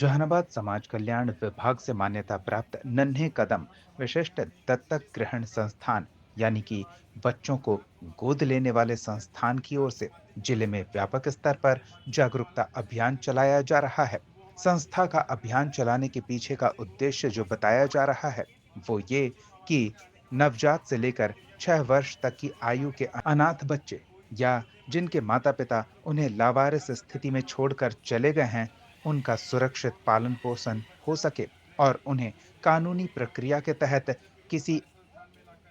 जहानाबाद समाज कल्याण विभाग से मान्यता प्राप्त नन्हे कदम विशिष्ट दत्तक ग्रहण संस्थान यानी कि बच्चों को गोद लेने वाले संस्थान की ओर से जिले में व्यापक स्तर पर जागरूकता अभियान चलाया जा रहा है। संस्था का अभियान चलाने के पीछे का उद्देश्य जो बताया जा रहा है वो ये कि नवजात से लेकर 6 वर्ष तक की आयु के अनाथ बच्चे या जिनके माता पिता उन्हें लावारिस स्थिति में छोड़कर चले गए हैं, उनका सुरक्षित पालन पोषण हो सके और उन्हें कानूनी प्रक्रिया के तहत किसी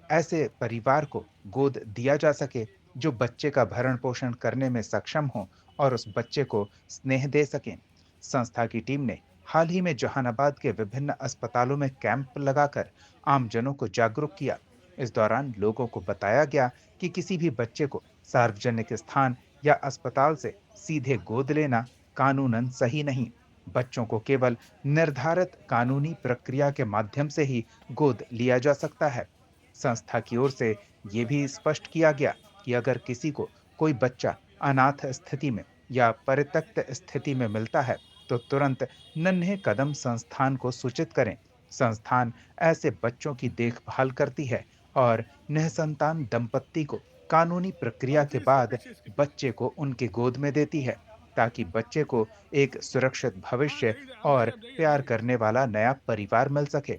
ऐसे परिवार को गोद दिया जा सके जो बच्चे का भरण पोषण करने में सक्षम हो और उस बच्चे को स्नेह दे सकें। संस्था की टीम ने हाल ही में जहानाबाद के विभिन्न अस्पतालों में कैंप लगाकर आमजनों को जागरूक किया। इस दौरान लोगों को बताया गया कि किसी भी बच्चे को सार्वजनिक स्थान या अस्पताल से सीधे गोद लेना कानूनन सही नहीं। बच्चों को केवल निर्धारित कानूनी प्रक्रिया के माध्यम से ही गोद लिया जा सकता है। संस्था की ओर से ये भी स्पष्ट किया गया कि अगर किसी को कोई बच्चा अनाथ स्थिति में या परित्यक्त स्थिति में मिलता है तो तुरंत नन्हे कदम संस्थान को सूचित करें। संस्थान ऐसे बच्चों की देखभाल करती है और निसंतान दंपत्ति को कानूनी प्रक्रिया के बाद बच्चे को उनके गोद में देती है ताकि बच्चे को एक सुरक्षित भविष्य और प्यार करने वाला नया परिवार मिल सके।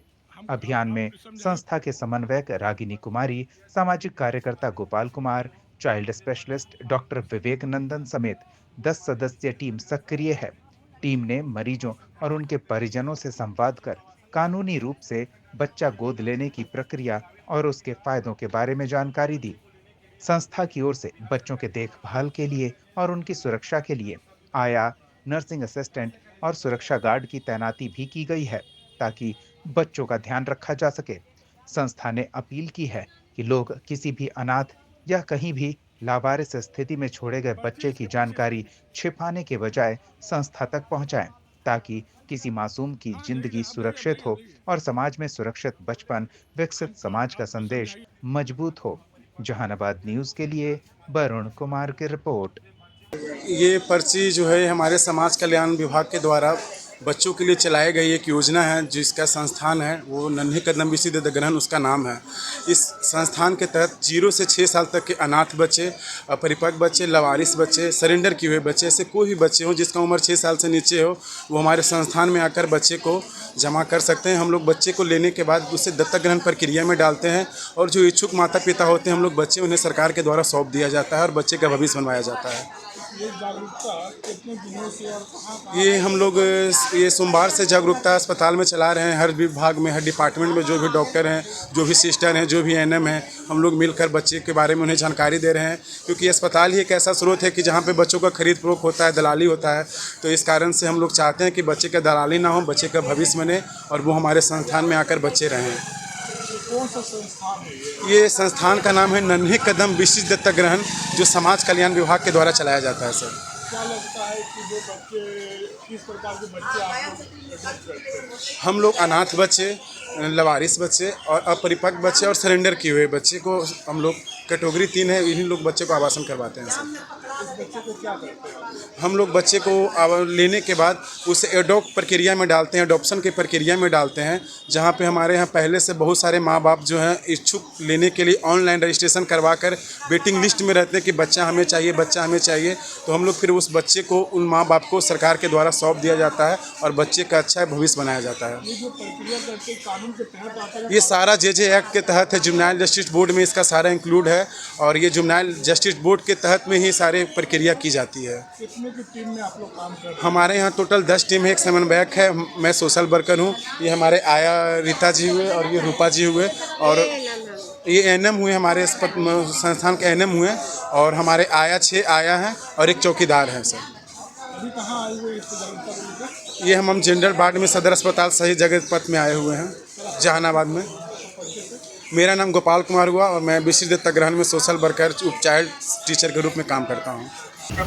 अभियान में संस्था के समन्वयक रागिनी कुमारी, सामाजिक कार्यकर्ता Gopal Kumar, child specialist doctor Vivek Nandan समेत 10 सदस्यीय टीम सक्रिय है। टीम ने मरीजों और उनके परिजनों से संवाद कर कानूनी रूप से बच्चा गोद लेने की प्रक्रिया और उसके फायदों के बारे में जानकारी दी। संस्था की ओर से बच्चों के देखभाल के लिए और उनकी सुरक्षा के लिए आया, नर्सिंग असिस्टेंट और सुरक्षा गार्ड की तैनाती भी की गई है ताकि बच्चों का ध्यान रखा जा सके। संस्था ने अपील की है कि लोग किसी भी अनाथ या कहीं भी लावारिस स्थिति में छोड़े गए बच्चे की जानकारी छिपाने के बजाय संस्था तक पहुंचाएं ताकि किसी मासूम की जिंदगी सुरक्षित हो और समाज में सुरक्षित बचपन विकसित समाज का संदेश मजबूत हो। जहानाबाद न्यूज़ के लिए वरुण कुमार की रिपोर्ट। ये पर्ची जो है हमारे समाज कल्याण विभाग के द्वारा बच्चों के लिए चलाई गई एक योजना है, जिसका संस्थान है वो नन्हे कदम विशिष्ट दत्तक ग्रहण उसका नाम है। इस संस्थान के तहत 0 से 6 साल तक के अनाथ बच्चे, अपरिपक्व बच्चे, लावारिस बच्चे, सरेंडर किए हुए बच्चे, ऐसे कोई भी बच्चे हों जिसका उम्र 6 साल से नीचे हो, वो हमारे संस्थान में आकर बच्चे को जमा कर सकते हैं। हम लोग बच्चे को लेने के बाद उसे दत्तक ग्रहण प्रक्रिया में डालते हैं और जो इच्छुक माता पिता होते हैं हम लोग बच्चे उन्हें सरकार के द्वारा सौंप दिया जाता है और बच्चे का भविष्य बनवाया जाता है। ये जागरूकता कितने दिनों से और कहाँ ये हम लोग ये सोमवार से जागरूकता अस्पताल में चला रहे हैं। हर विभाग में, हर डिपार्टमेंट में जो भी डॉक्टर हैं, जो भी सिस्टर हैं, जो भी एएनएम हैं, हम लोग मिलकर बच्चे के बारे में उन्हें जानकारी दे रहे हैं, क्योंकि अस्पताल ही एक ऐसा स्रोत है कि जहाँ पे बच्चों का खरीद फरोख्त होता है, दलाली होता है। तो इस कारण से हम लोग चाहते हैं कि बच्चे का दलाली ना हो, बच्चे का भविष्य बने और वो हमारे संस्थान में आकर बच्चे रहें। कौन सा संस्थान है ये संस्थान का नाम है नन्हे कदम विशिष्ट दत्तक ग्रहण, जो समाज कल्याण विभाग के द्वारा चलाया जाता है। सर, क्या लगता है कि जो बच्चे किस प्रकार के बच्चे आप लोग adopt करते हैं? हम लोग अनाथ बच्चे, लवारिस बच्चे और अपरिपक्व बच्चे और सरेंडर किए हुए बच्चे को हम लोग कैटेगरी 3 है, इन्हीं लोग बच्चे को आवासन करवाते हैं। सर, इस बच्चे को क्या करते हैं? हम लोग बच्चे को लेने के बाद उसे एडॉप्ट प्रक्रिया में डालते हैं, एडॉप्शन की प्रक्रिया में डालते हैं, जहाँ पे हमारे यहाँ पहले से बहुत सारे माँ बाप जो हैं इच्छुक लेने के लिए ऑनलाइन रजिस्ट्रेशन करवा कर वेटिंग लिस्ट में रहते हैं कि बच्चा हमें चाहिए, बच्चा हमें चाहिए। तो हम लोग फिर उस बच्चे को उन माँ बाप को सरकार के द्वारा सौंप दिया जाता है और बच्चे का अच्छा भविष्य बनाया जाता है। ये जो प्रक्रिया करके कानून के तहत आता है, ये सारा जे एक्ट के तहत है, जुवेनाइल जस्टिस बोर्ड में इसका सारा इंक्लूड है और ये जुवेनाइल जस्टिस बोर्ड के तहत में ही सारे प्रक्रिया की जाती है। कितने की टीम में आप लोग काम कर रहे हैं? हमारे यहाँ टोटल 10 टीम है, एक समन्वयक है, मैं सोशल वर्कर हूँ। ये हमारे आया रीता जी हुए और ये रूपा जी हुए और ये एएनएम हुए, हमारे संस्थान के एएनएम हुए और हमारे आया 6 आया हैं और एक चौकीदार है। सर, अभी कहाँ आए हुए इसको जागरूकता को लेकर? ये हम जनरल वार्ड में सदर अस्पताल सही जगह पथ में आए हुए हैं, जहानाबाद में। मेरा नाम गोपाल कुमार हुआ और मैं विशिष्ट दत्तक ग्रहण में सोशल वर्कर चाइल्ड टीचर के रूप में काम करता हूँ।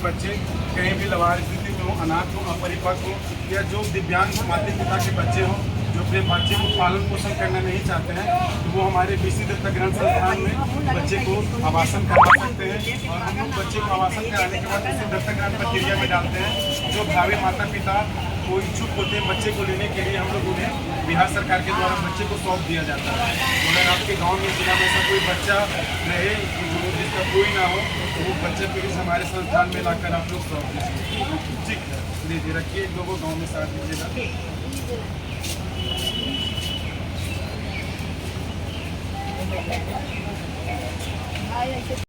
बच्चे कहीं भी लवारिस स्थिति में हो, अनाथ हो, अपरिपक्व हो या जो दिव्यांग माता पिता के बच्चे हों जो अपने बच्चे को पालन पोषण करना नहीं चाहते हैं, तो वो हमारे विशिष्ट दत्तक ग्रहण संस्थान में बच्चे को आवासन करवा सकते हैं और हम लोग बच्चे को आवासन कराने के बाद उसे दत्तक ग्रहण प्रक्रिया में डालते हैं। जो भावी माता पिता कोई इच्छुक होते हैं बच्चे को लेने के लिए, हम लोग उन्हें बिहार सरकार के द्वारा बच्चे को सौंप दिया जाता है। तो अगर आपके गांव में जिला में ऐसा कोई बच्चा रहे जो जिसका कोई ना हो, तो वो बच्चे को इस हमारे संस्थान में लाकर आप लोग सौंप दीजिए। ठीक है, लीजिए रखिए, एक लोगों गाँव में साथ दीजिएगा।